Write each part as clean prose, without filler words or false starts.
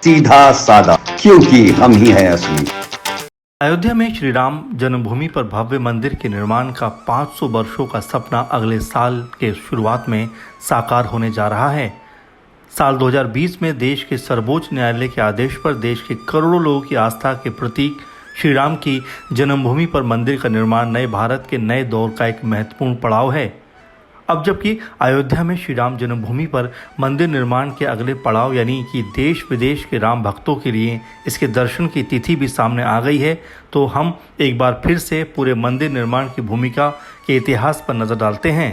सीधा सादा, क्योंकि हम ही हैं असली। अयोध्या में श्री राम जन्मभूमि पर भव्य मंदिर के निर्माण का 500 वर्षों का सपना अगले साल के शुरुआत में साकार होने जा रहा है। साल 2020 में देश के सर्वोच्च न्यायालय के आदेश पर देश के करोड़ों लोगों की आस्था के प्रतीक श्री राम की जन्मभूमि पर मंदिर का निर्माण नए भारत के नए दौर का एक महत्वपूर्ण पड़ाव है। अब जबकि अयोध्या में श्री राम जन्मभूमि पर मंदिर निर्माण के अगले पड़ाव यानी कि देश विदेश के राम भक्तों के लिए इसके दर्शन की तिथि भी सामने आ गई है, तो हम एक बार फिर से पूरे मंदिर निर्माण की भूमिका के इतिहास पर नजर डालते हैं।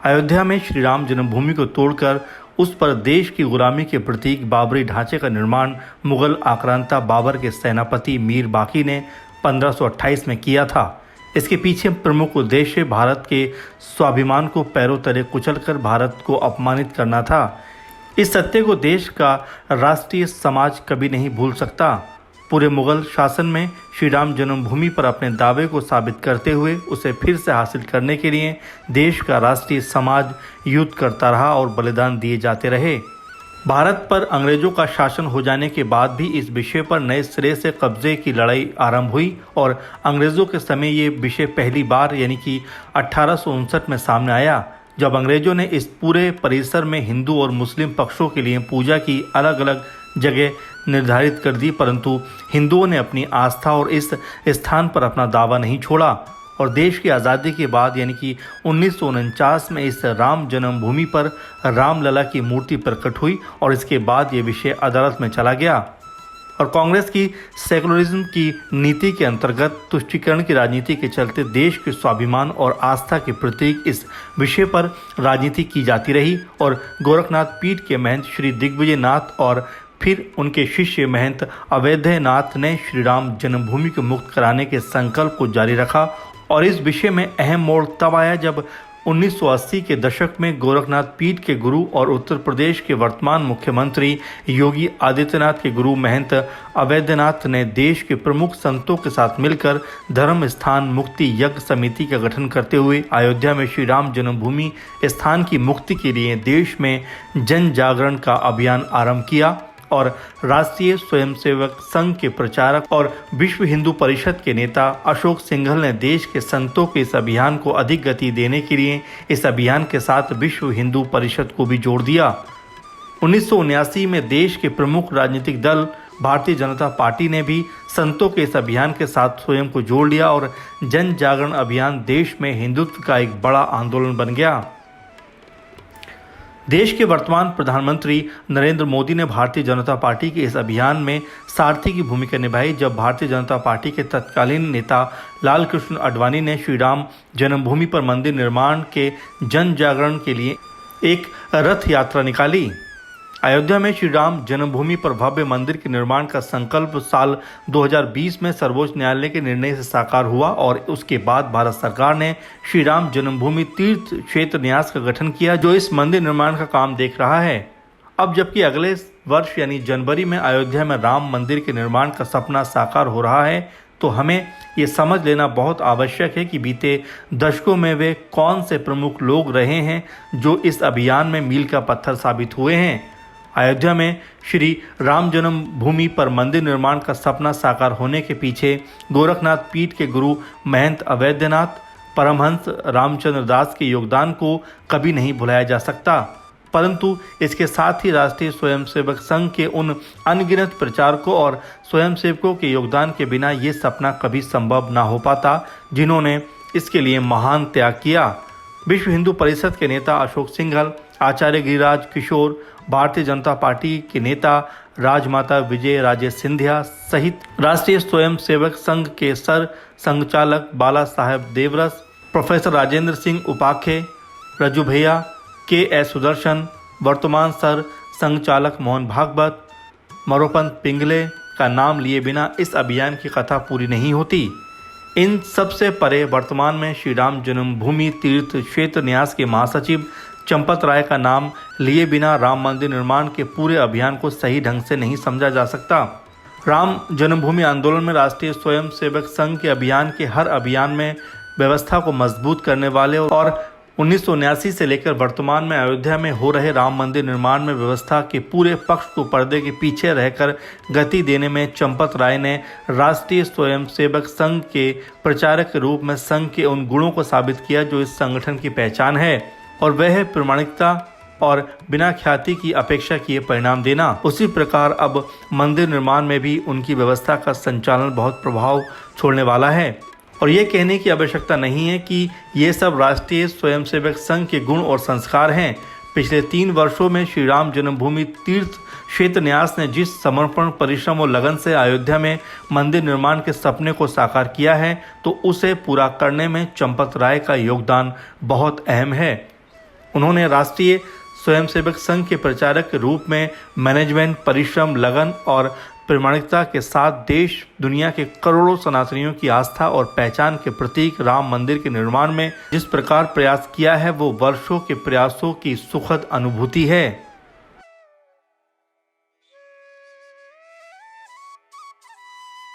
अयोध्या में श्री राम जन्मभूमि को तोड़कर उस पर देश की गुलामी के प्रतीक बाबरी ढांचे का निर्माण मुगल आक्रांता बाबर के सेनापति मीर बाकी ने 1528 में किया था। इसके पीछे प्रमुख उद्देश्य भारत के स्वाभिमान को पैरों तले कुचलकर भारत को अपमानित करना था। इस सत्य को देश का राष्ट्रीय समाज कभी नहीं भूल सकता। पूरे मुगल शासन में श्री राम जन्मभूमि पर अपने दावे को साबित करते हुए उसे फिर से हासिल करने के लिए देश का राष्ट्रीय समाज युद्ध करता रहा और बलिदान दिए जाते रहे। भारत पर अंग्रेजों का शासन हो जाने के बाद भी इस विषय पर नए सिरे से कब्जे की लड़ाई आरंभ हुई और अंग्रेजों के समय ये विषय पहली बार यानी कि 1859 में सामने आया, जब अंग्रेजों ने इस पूरे परिसर में हिंदू और मुस्लिम पक्षों के लिए पूजा की अलग अलग जगह निर्धारित कर दी, परंतु हिंदुओं ने अपनी आस्था और इस स्थान पर अपना दावा नहीं छोड़ा और देश की आज़ादी के बाद यानी कि 1949 में इस राम जन्मभूमि पर रामलला की मूर्ति प्रकट हुई और इसके बाद ये विषय अदालत में चला गया और कांग्रेस की सेकुलरिज्म की नीति के अंतर्गत तुष्टीकरण की राजनीति के चलते देश के स्वाभिमान और आस्था के प्रतीक इस विषय पर राजनीति की जाती रही और गोरखनाथ पीठ के महंत श्री दिग्विजय नाथ और फिर उनके शिष्य महंत अवैधनाथ ने श्री राम जन्मभूमि को मुक्त कराने के संकल्प को जारी रखा और इस विषय में अहम मोड़ तब आया जब 1980 के दशक में गोरखनाथ पीठ के गुरु और उत्तर प्रदेश के वर्तमान मुख्यमंत्री योगी आदित्यनाथ के गुरु महंत अवैधनाथ ने देश के प्रमुख संतों के साथ मिलकर धर्म स्थान मुक्ति यज्ञ समिति का गठन करते हुए अयोध्या में श्री राम जन्मभूमि स्थान की मुक्ति के लिए देश में जन जागरण का अभियान आरंभ किया और राष्ट्रीय स्वयंसेवक संघ के प्रचारक और विश्व हिंदू परिषद के नेता अशोक सिंघल ने देश के संतों के इस अभियान को अधिक गति देने के लिए इस अभियान के साथ विश्व हिंदू परिषद को भी जोड़ दिया। 1979 में देश के प्रमुख राजनीतिक दल भारतीय जनता पार्टी ने भी संतों के इस अभियान के साथ स्वयं को जोड़ लिया और जन जागरण अभियान देश में हिंदुत्व का एक बड़ा आंदोलन बन गया। देश के वर्तमान प्रधानमंत्री नरेंद्र मोदी ने भारतीय जनता पार्टी के इस अभियान में सारथी की भूमिका निभाई, जब भारतीय जनता पार्टी के तत्कालीन नेता लालकृष्ण आडवाणी ने श्री राम जन्मभूमि पर मंदिर निर्माण के जन जागरण के लिए एक रथ यात्रा निकाली। अयोध्या में श्री राम जन्मभूमि पर भव्य मंदिर के निर्माण का संकल्प साल 2020 में सर्वोच्च न्यायालय के निर्णय से साकार हुआ और उसके बाद भारत सरकार ने श्री राम जन्मभूमि तीर्थ क्षेत्र न्यास का गठन किया, जो इस मंदिर निर्माण का काम देख रहा है। अब जबकि अगले वर्ष यानी जनवरी में अयोध्या में राम मंदिर के निर्माण का सपना साकार हो रहा है, तो हमें ये समझ लेना बहुत आवश्यक है कि बीते दशकों में वे कौन से प्रमुख लोग रहे हैं जो इस अभियान में मील का पत्थर साबित हुए हैं। अयोध्या में श्री राम जन्मभूमि पर मंदिर निर्माण का सपना साकार होने के पीछे गोरखनाथ पीठ के गुरु महंत अवैधनाथ परमहंस रामचंद्र दास के योगदान को कभी नहीं भुलाया जा सकता, परंतु इसके साथ ही राष्ट्रीय स्वयंसेवक संघ के उन अनगिनत प्रचारकों और स्वयंसेवकों के योगदान के बिना ये सपना कभी संभव ना हो पाता, जिन्होंने इसके लिए महान त्याग किया। विश्व हिंदू परिषद के नेता अशोक सिंघल, आचार्य गिरिराज किशोर, भारतीय जनता पार्टी के नेता राजमाता विजय राजे सिंधिया सहित राष्ट्रीय स्वयंसेवक संघ के सर संघचालक बाला साहेब देवरस, प्रोफेसर राजेंद्र सिंह उपाखे, रजू भैया, के.एस. सुदर्शन, वर्तमान सर संघचालक मोहन भागवत, मरोपंत पिंगले का नाम लिए बिना इस अभियान की कथा पूरी नहीं होती। इन सबसे परे वर्तमान में श्री राम जन्मभूमि तीर्थ क्षेत्र न्यास के महासचिव चंपत राय का नाम लिए बिना राम मंदिर निर्माण के पूरे अभियान को सही ढंग से नहीं समझा जा सकता। राम जन्मभूमि आंदोलन में राष्ट्रीय स्वयंसेवक संघ के अभियान के हर अभियान में व्यवस्था को मजबूत करने वाले और 1979 से लेकर वर्तमान में अयोध्या में हो रहे राम मंदिर निर्माण में व्यवस्था के पूरे पक्ष को पर्दे के पीछे रहकर गति देने में चंपत राय ने राष्ट्रीय स्वयंसेवक संघ के प्रचारक के रूप में संघ के उन गुणों को साबित किया जो इस संगठन की पहचान है, और वह है प्रामाणिकता और बिना ख्याति की अपेक्षा किए परिणाम देना। उसी प्रकार अब मंदिर निर्माण में भी उनकी व्यवस्था का संचालन बहुत प्रभाव छोड़ने वाला है, और ये कहने की आवश्यकता नहीं है कि ये सब राष्ट्रीय स्वयंसेवक संघ के गुण और संस्कार हैं। पिछले 3 वर्षों में श्री राम जन्मभूमि तीर्थ क्षेत्र न्यास ने जिस समर्पण, परिश्रम और लगन से अयोध्या में मंदिर निर्माण के सपने को साकार किया है, तो उसे पूरा करने में चंपत राय का योगदान बहुत अहम है। उन्होंने राष्ट्रीय स्वयंसेवक संघ के प्रचारक के रूप में मैनेजमेंट, परिश्रम, लगन और प्रामाणिकता के साथ देश दुनिया के करोड़ों सनातनियों की आस्था और पहचान के प्रतीक राम मंदिर के निर्माण में जिस प्रकार प्रयास किया है, वो वर्षों के प्रयासों की सुखद अनुभूति है।